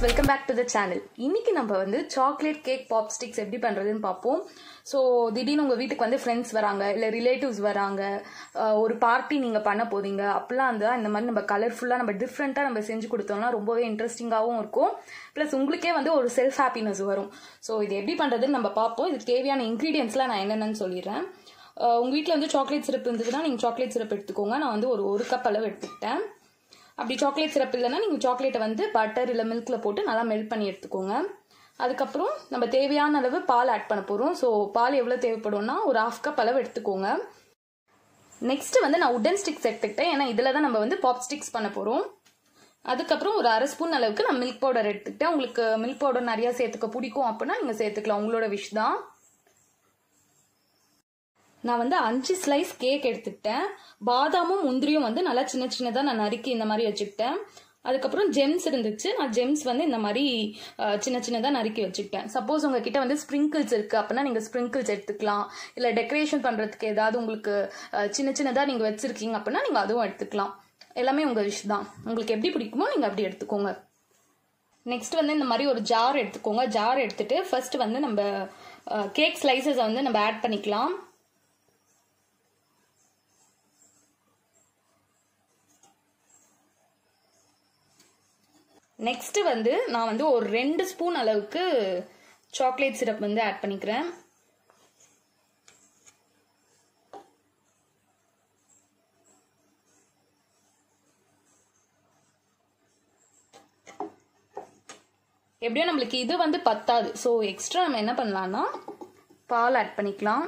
Welcome back to the channel. இன்னைக்கு நம்ம வந்து சாக்லேட் கேக் பாப் ஸ்டிக்ஸ் எப்படி பண்றதுன்னு பார்ப்போம். ஸோ திடீர்னு உங்க வீட்டுக்கு வந்து ஃப்ரெண்ட்ஸ் வராங்க, இல்லை ரிலேட்டிவ்ஸ் வராங்க, ஒரு பார்ட்டி நீங்க பண்ண போறீங்க, அப்பெல்லாம் இருந்தால் இந்த மாதிரி நம்ம கலர்ஃபுல்லாக நம்ம டிஃப்ரெண்ட்டாக நம்ம செஞ்சு கொடுத்தோம்னா ரொம்பவே இன்ட்ரெஸ்டிங்காகவும் இருக்கும். ப்ளஸ் உங்களுக்கே வந்து ஒரு செல்ஃப் ஹாப்பினஸ் வரும். ஸோ இது எப்படி பண்றதுன்னு நம்ம பார்ப்போம். இதுக்கு தேவையான இன்க்ரீடியன்ஸ்லாம் நான் என்னென்னு சொல்லிடுறேன். உங்க வீட்டில் வந்து சாக்லேட் சிரப் இருந்ததுன்னா நீங்கள் சாக்லேட் சிரப் எடுத்துக்கோங்க. நான் வந்து ஒரு கப் அளவு எடுத்துக்கிட்டேன். அப்படி சாக்லேட் சிரப் இல்லைன்னா நீங்கள் சாக்லேட்டை வந்து பட்டர் இல்லை மில்கில் போட்டு நல்லா மெல்ட் பண்ணி எடுத்துக்கோங்க. அதுக்கப்புறம் நம்ம தேவையான அளவு பால் ஆட் பண்ண போகிறோம். ஸோ பால் எவ்வளோ தேவைப்படும்னா ஒரு 1/2 கப் அளவு எடுத்துக்கோங்க. நெக்ஸ்ட் வந்து நான் உடன் ஸ்டிக்ஸ் எடுத்துக்கிட்டேன், ஏன்னா இதில் தான் நம்ம வந்து பாப் ஸ்டிக்ஸ் பண்ண போகிறோம். அதுக்கப்புறம் ஒரு 1/2 ஸ்பூன் அளவுக்கு நான் மில்க் பவுடர் எடுத்துக்கிட்டேன். உங்களுக்கு மில்க் பவுடர் நிறையா சேர்த்துக்க பிடிக்கும் அப்படின்னா நீங்கள் சேர்த்துக்கலாம், உங்களோட விஷ் தான். நான் வந்து 5 ஸ்லைஸ் கேக் எடுத்துக்கிட்டேன். பாதாமும் முந்திரியும் வந்து நல்லா சின்ன சின்னதாக நான் நறுக்கி இந்த மாதிரி வச்சுக்கிட்டேன். அதுக்கப்புறம் ஜெம்ஸ் இருந்துச்சு, நான் ஜெம்ஸ் வந்து இந்த மாதிரி சின்ன சின்னதாக நறுக்கி வச்சுக்கிட்டேன். சப்போஸ் உங்ககிட்ட வந்து ஸ்ப்ரிங்கிள்ஸ் இருக்குது அப்படின்னா நீங்கள் ஸ்ப்ரிங்கிள்ஸ் எடுத்துக்கலாம். இல்லை டெக்கரேஷன் பண்ணுறதுக்கு ஏதாவது உங்களுக்கு சின்ன சின்னதாக நீங்கள் வச்சுருக்கீங்க அப்படின்னா நீங்கள் அதுவும் எடுத்துக்கலாம். எல்லாமே உங்கள் விஷ் தான், உங்களுக்கு எப்படி பிடிக்குமோ நீங்கள் அப்படி எடுத்துக்கோங்க. நெக்ஸ்ட் வந்து இந்த மாதிரி ஒரு ஜார் எடுத்துக்கோங்க. ஜார் எடுத்துட்டு ஃபர்ஸ்ட் வந்து நம்ம கேக் ஸ்லைசஸை வந்து நம்ம ஆட் பண்ணிக்கலாம். நெக்ஸ்ட் வந்து நான் வந்து ஒரு 2 ஸ்பூன் அளவுக்கு சாக்லேட் சிரப் வந்து ஆட் பண்ணிக்கிறேன். எப்படியோ நம்மளுக்கு இது வந்து பத்தாது. ஸோ எக்ஸ்ட்ரா நம்ம என்ன பண்ணலாம்னா பால் ஆட் பண்ணிக்கலாம்.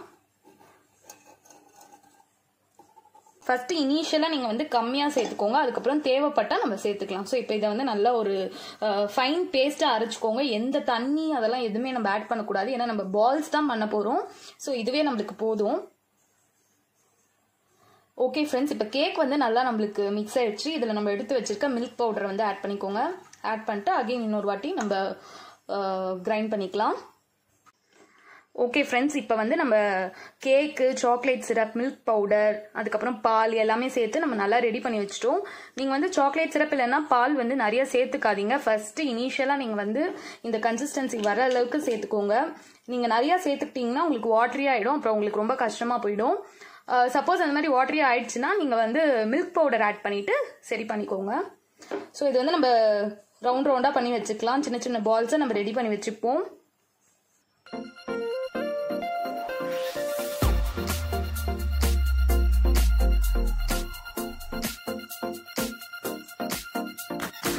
ஃபர்ஸ்ட் இனிஷியலாக நீங்கள் வந்து கம்மியாக சேர்த்துக்கோங்க, அதுக்கப்புறம் தேவைப்பட்டால் நம்ம சேர்த்துக்கலாம். ஸோ இப்போ இதை வந்து நல்லா ஒரு ஃபைன் பேஸ்ட்டாக அரைச்சிக்கோங்க. எந்த தண்ணி அதெல்லாம் எதுவுமே நம்ம ஆட் பண்ணக்கூடாது, ஏன்னா நம்ம பால்ஸ் தான் பண்ண போகிறோம். ஸோ இதுவே நம்மளுக்கு போதும். ஓகே ஃப்ரெண்ட்ஸ், இப்போ கேக் வந்து நல்லா நம்மளுக்கு மிக்ஸ் ஆயிடுச்சு. இதில் நம்ம எடுத்து வச்சிருக்க மில்க் பவுடரை வந்து ஆட் பண்ணிக்கோங்க. ஆட் பண்ணிட்டு அகைன் இன்னொரு வாட்டி நம்ம கிரைண்ட் பண்ணிக்கலாம். ஓகே ஃப்ரெண்ட்ஸ், இப்போ வந்து நம்ம கேக்கு, சாக்லேட் சிரப், மில்க் பவுடர், அதுக்கப்புறம் பால் எல்லாமே சேர்த்து நம்ம நல்லா ரெடி பண்ணி வச்சுட்டோம். நீங்கள் வந்து சாக்லேட் சிரப் இல்லைன்னா பால் வந்து நிறைய சேர்த்துக்காதீங்க. ஃபர்ஸ்ட்டு இனிஷியலாக நீங்கள் வந்து இந்த கன்சிஸ்டன்சி வர அளவுக்கு சேர்த்துக்கோங்க. நீங்கள் நிறையா சேர்த்துக்கிட்டிங்கன்னா உங்களுக்கு வாட்டரி ஆகிடும், அப்புறம் உங்களுக்கு ரொம்ப கஷ்டமாக போயிடும். சப்போஸ் அந்த மாதிரி வாட்டரி ஆயிடுச்சுன்னா நீங்கள் வந்து மில்க் பவுடர் ஆட் பண்ணிவிட்டு சரி பண்ணிக்கோங்க. ஸோ இது வந்து நம்ம ரவுண்ட் ரவுண்டாக பண்ணி வச்சுக்கலாம். சின்ன சின்ன பால்ஸை நம்ம ரெடி பண்ணி வச்சுப்போம்.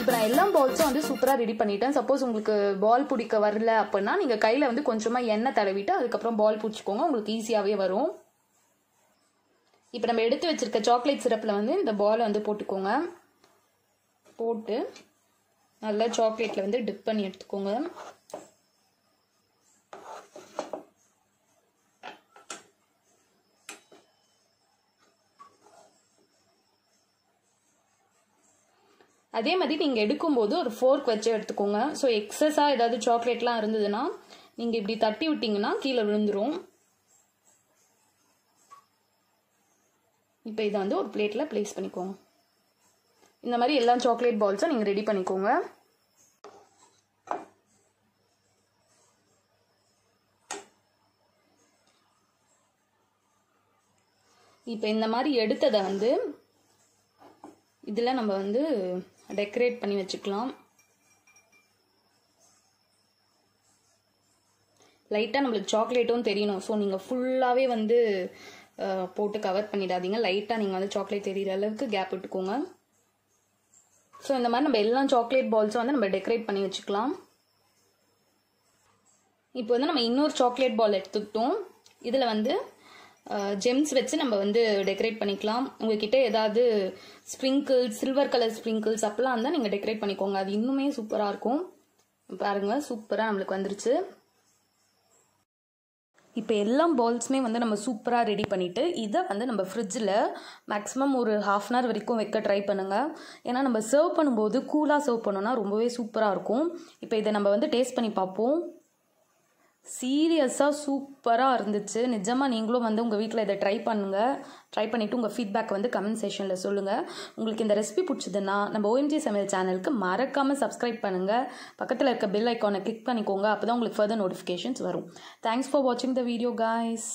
இப்போ நான் எல்லா பால்ஸும் வந்து சூப்பராக ரெடி பண்ணிட்டேன். சப்போஸ் உங்களுக்கு பால் பிடிக்க வரல அப்படின்னா நீங்கள் கையில் வந்து கொஞ்சமாக எண்ணெய் தடவிட்டு அதுக்கப்புறம் பால் பிடிச்சிக்கோங்க, உங்களுக்கு ஈஸியாகவே வரும். இப்போ நம்ம எடுத்து வச்சிருக்க சாக்லேட் சிரப்பில் வந்து இந்த பாலை வந்து போட்டுக்கோங்க. போட்டு நல்லா சாக்லேட்டில் வந்து டிப் பண்ணி எடுத்துக்கோங்க. அதே மாதிரி நீங்கள் எடுக்கும்போது ஒரு ஃபோர்க் வச்சு எடுத்துக்கோங்க. ஸோ எக்ஸஸாக ஏதாவது சாக்லேட்லாம் இருந்ததுன்னா நீங்கள் இப்படி தட்டி விட்டிங்கன்னா கீழே விழுந்துடும். இப்போ இதை வந்து ஒரு பிளேட்டில் ப்ளேஸ் பண்ணிக்கோங்க. இந்த மாதிரி எல்லா சாக்லேட் பால்ஸும் நீங்கள் ரெடி பண்ணிக்கோங்க. இப்போ இந்த மாதிரி எடுத்ததை வந்து இதில் நம்ம வந்து டெக்கரேட் பண்ணி வச்சுக்கலாம். லைட்டாக நம்மளுக்கு சாக்லேட்டும் தெரியணும். ஸோ நீங்கள் ஃபுல்லாகவே வந்து போட்டு கவர் பண்ணிடாதீங்க. லைட்டாக நீங்கள் வந்து சாக்லேட் தெரிகிற அளவுக்கு கேப் விட்டுக்கோங்க. ஸோ இந்த மாதிரி நம்ம எல்லா சாக்லேட் பால்ஸும் வந்து நம்ம டெக்கரேட் பண்ணி வச்சுக்கலாம். இப்போ வந்து நம்ம இன்னொரு சாக்லேட் பால் எடுத்துக்கிட்டோம். இதில் வந்து ஜெம்ஸ் வச்சு நம்ம வந்து டெக்கரேட் பண்ணிக்கலாம். உங்ககிட்ட ஏதாவது ஸ்ப்ரிங்கிள்ஸ், சில்வர் கலர் ஸ்ப்ரிங்கிள்ஸ் அப்பெல்லாம் இருந்தால் நீங்கள் டெக்கரேட் பண்ணிக்கோங்க, அது இன்னுமே சூப்பராக இருக்கும். பாருங்க, சூப்பராக நம்மளுக்கு வந்துருச்சு. இப்போ எல்லா பால்ஸுமே வந்து நம்ம சூப்பராக ரெடி பண்ணிவிட்டு இதை வந்து நம்ம ஃப்ரிட்ஜில் மேக்ஸிமம் ஒரு 1/2 hour வரைக்கும் வைக்க ட்ரை பண்ணுங்கள். ஏன்னா நம்ம சர்வ் பண்ணும்போது கூலாக சர்வ் பண்ணோன்னா ரொம்பவே சூப்பராக இருக்கும். இப்போ இதை நம்ம வந்து டேஸ்ட் பண்ணி பார்ப்போம். சீரியஸாக சூப்பராக இருந்துச்சு. நிஜமாக நீங்களும் வந்து உங்கள் வீட்டில் இதை ட்ரை பண்ணுங்கள். ட்ரை பண்ணிவிட்டு உங்கள் ஃபீட்பேக் வந்து கமெண்ட் செக்ஷனில் சொல்லுங்கள். உங்களுக்கு இந்த ரெசிபி பிடிச்சதுன்னா நம்ம OMG சமையல் சேனலுக்கு மறக்காமல் சப்ஸ்கிரைப் பண்ணுங்கள். பக்கத்தில் இருக்க பெல் ஐக்கானை கிளிக் பண்ணிக்கோங்க. அப்போ தான் உங்களுக்கு ஃபர்தர் நோட்டிஃபிகேஷன்ஸ் வரும். தேங்க்ஸ் ஃபார் வாட்சிங் த வீடியோ guys.